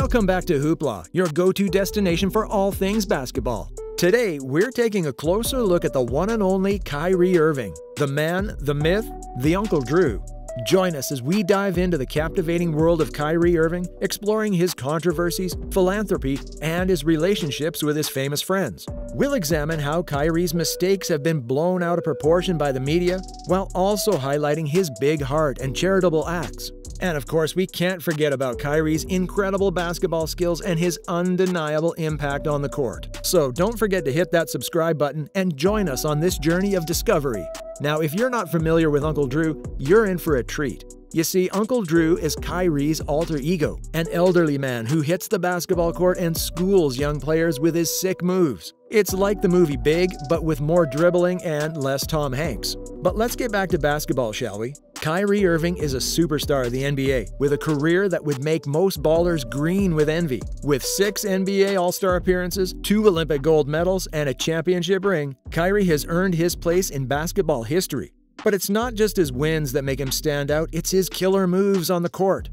Welcome back to Hoopla, your go-to destination for all things basketball. Today, we're taking a closer look at the one and only Kyrie Irving, the man, the myth, the Uncle Drew. Join us as we dive into the captivating world of Kyrie Irving, exploring his controversies, philanthropy, and his relationships with his famous friends. We'll examine how Kyrie's mistakes have been blown out of proportion by the media, while also highlighting his big heart and charitable acts. And of course, we can't forget about Kyrie's incredible basketball skills and his undeniable impact on the court. So don't forget to hit that subscribe button and join us on this journey of discovery. Now, if you're not familiar with Uncle Drew, you're in for a treat. You see, Uncle Drew is Kyrie's alter ego, an elderly man who hits the basketball court and schools young players with his sick moves. It's like the movie Big, but with more dribbling and less Tom Hanks. But let's get back to basketball, shall we? Kyrie Irving is a superstar of the NBA, with a career that would make most ballers green with envy. With 6 NBA All-Star appearances, 2 Olympic gold medals, and a championship ring, Kyrie has earned his place in basketball history. But it's not just his wins that make him stand out, it's his killer moves on the court.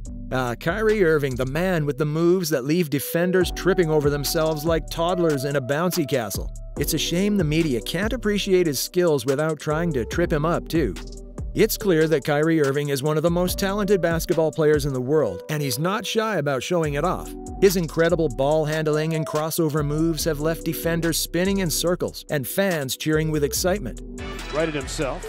Kyrie Irving, the man with the moves that leave defenders tripping over themselves like toddlers in a bouncy castle. It's a shame the media can't appreciate his skills without trying to trip him up too. It's clear that Kyrie Irving is one of the most talented basketball players in the world, and he's not shy about showing it off. His incredible ball handling and crossover moves have left defenders spinning in circles and fans cheering with excitement. Right at himself.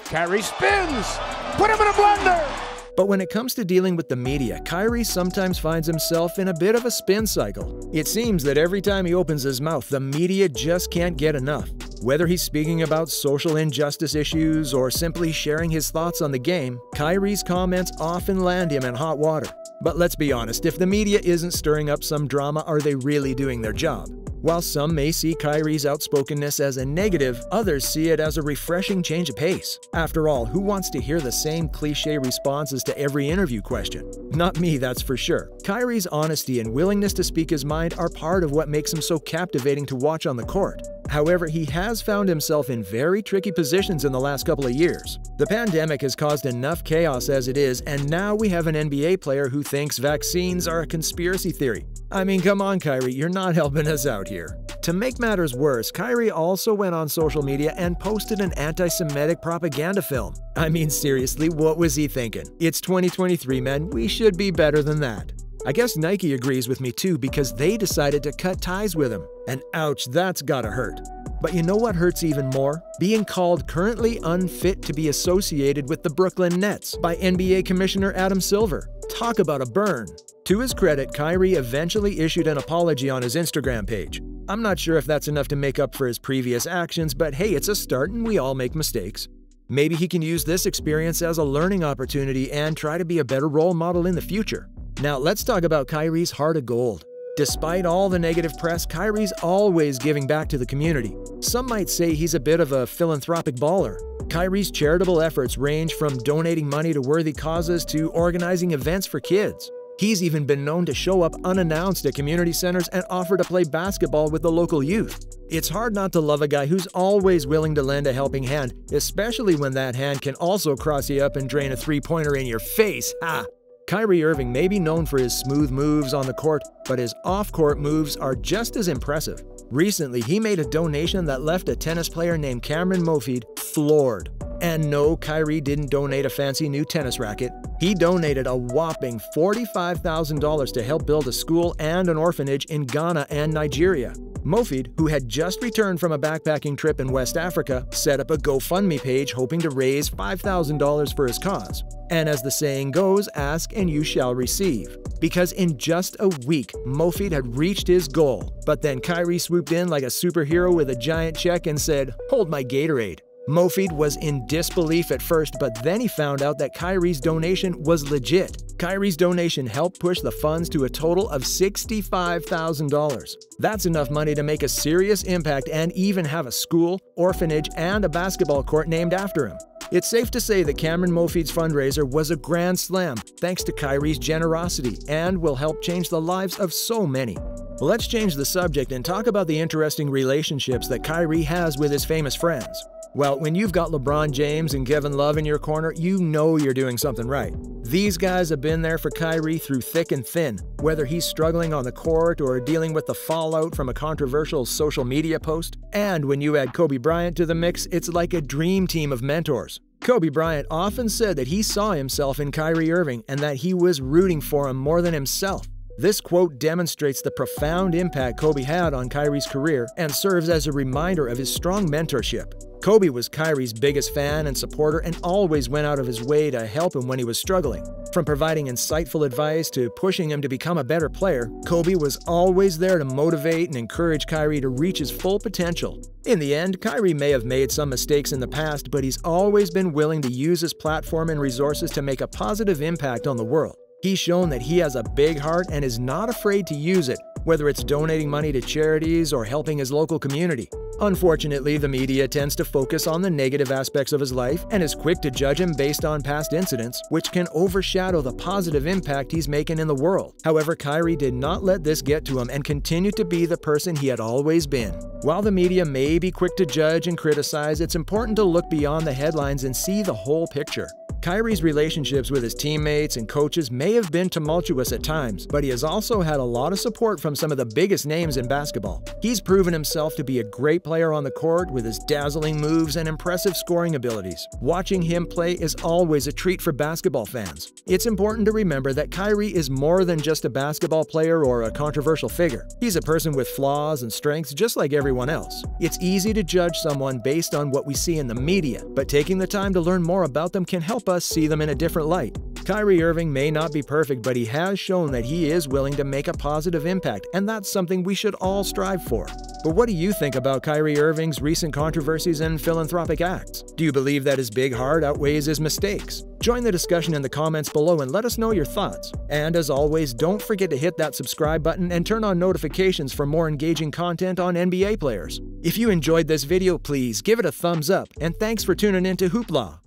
Kyrie spins! Put him in a blender! But when it comes to dealing with the media, Kyrie sometimes finds himself in a bit of a spin cycle. It seems that every time he opens his mouth, the media just can't get enough. Whether he's speaking about social injustice issues or simply sharing his thoughts on the game, Kyrie's comments often land him in hot water. But let's be honest, if the media isn't stirring up some drama, are they really doing their job? While some may see Kyrie's outspokenness as a negative, others see it as a refreshing change of pace. After all, who wants to hear the same cliché responses to every interview question? Not me, that's for sure. Kyrie's honesty and willingness to speak his mind are part of what makes him so captivating to watch on the court. However, he has found himself in very tricky positions in the last couple of years. The pandemic has caused enough chaos as it is, and now we have an NBA player who thinks vaccines are a conspiracy theory. I mean, come on, Kyrie, you're not helping us out here. To make matters worse, Kyrie also went on social media and posted an anti-Semitic propaganda film. I mean, seriously, what was he thinking? It's 2023, man. We should be better than that. I guess Nike agrees with me too because they decided to cut ties with him. And ouch, that's gotta hurt. But you know what hurts even more? Being called currently unfit to be associated with the Brooklyn Nets by NBA Commissioner Adam Silver. Talk about a burn. To his credit, Kyrie eventually issued an apology on his Instagram page. I'm not sure if that's enough to make up for his previous actions, but hey, it's a start and we all make mistakes. Maybe he can use this experience as a learning opportunity and try to be a better role model in the future. Now let's talk about Kyrie's heart of gold. Despite all the negative press, Kyrie's always giving back to the community. Some might say he's a bit of a philanthropic baller. Kyrie's charitable efforts range from donating money to worthy causes to organizing events for kids. He's even been known to show up unannounced at community centers and offer to play basketball with the local youth. It's hard not to love a guy who's always willing to lend a helping hand, especially when that hand can also cross you up and drain a three-pointer in your face. Ha! Kyrie Irving may be known for his smooth moves on the court, but his off-court moves are just as impressive. Recently, he made a donation that left a tennis player named Cameron Mofid floored. And no, Kyrie didn't donate a fancy new tennis racket. He donated a whopping $45,000 to help build a school and an orphanage in Ghana and Nigeria. Mofid, who had just returned from a backpacking trip in West Africa, set up a GoFundMe page hoping to raise $5,000 for his cause. And as the saying goes, ask and you shall receive. Because in just a week, Mofid had reached his goal. But then Kyrie swooped in like a superhero with a giant check and said, "Hold my Gatorade." Mofid was in disbelief at first, but then he found out that Kyrie's donation was legit. Kyrie's donation helped push the funds to a total of $65,000. That's enough money to make a serious impact and even have a school, orphanage, and a basketball court named after him. It's safe to say that Cameron Mofid's fundraiser was a grand slam thanks to Kyrie's generosity and will help change the lives of so many. Well, let's change the subject and talk about the interesting relationships that Kyrie has with his famous friends. Well, when you've got LeBron James and Kevin Love in your corner, you know you're doing something right. These guys have been there for Kyrie through thick and thin, whether he's struggling on the court or dealing with the fallout from a controversial social media post. And when you add Kobe Bryant to the mix, it's like a dream team of mentors. Kobe Bryant often said that he saw himself in Kyrie Irving and that he was rooting for him more than himself. This quote demonstrates the profound impact Kobe had on Kyrie's career and serves as a reminder of his strong mentorship. Kobe was Kyrie's biggest fan and supporter and always went out of his way to help him when he was struggling. From providing insightful advice to pushing him to become a better player, Kobe was always there to motivate and encourage Kyrie to reach his full potential. In the end, Kyrie may have made some mistakes in the past, but he's always been willing to use his platform and resources to make a positive impact on the world. He's shown that he has a big heart and is not afraid to use it, whether it's donating money to charities or helping his local community. Unfortunately, the media tends to focus on the negative aspects of his life and is quick to judge him based on past incidents, which can overshadow the positive impact he's making in the world. However, Kyrie did not let this get to him and continued to be the person he had always been. While the media may be quick to judge and criticize, it's important to look beyond the headlines and see the whole picture. Kyrie's relationships with his teammates and coaches may have been tumultuous at times, but he has also had a lot of support from some of the biggest names in basketball. He's proven himself to be a great player on the court with his dazzling moves and impressive scoring abilities. Watching him play is always a treat for basketball fans. It's important to remember that Kyrie is more than just a basketball player or a controversial figure. He's a person with flaws and strengths just like everyone else. It's easy to judge someone based on what we see in the media, but taking the time to learn more about them can help us see them in a different light. Kyrie Irving may not be perfect, but he has shown that he is willing to make a positive impact, and that's something we should all strive for. But what do you think about Kyrie Irving's recent controversies and philanthropic acts? Do you believe that his big heart outweighs his mistakes? Join the discussion in the comments below and let us know your thoughts. And as always, don't forget to hit that subscribe button and turn on notifications for more engaging content on NBA players. If you enjoyed this video, please give it a thumbs up, and thanks for tuning in to Hoopla.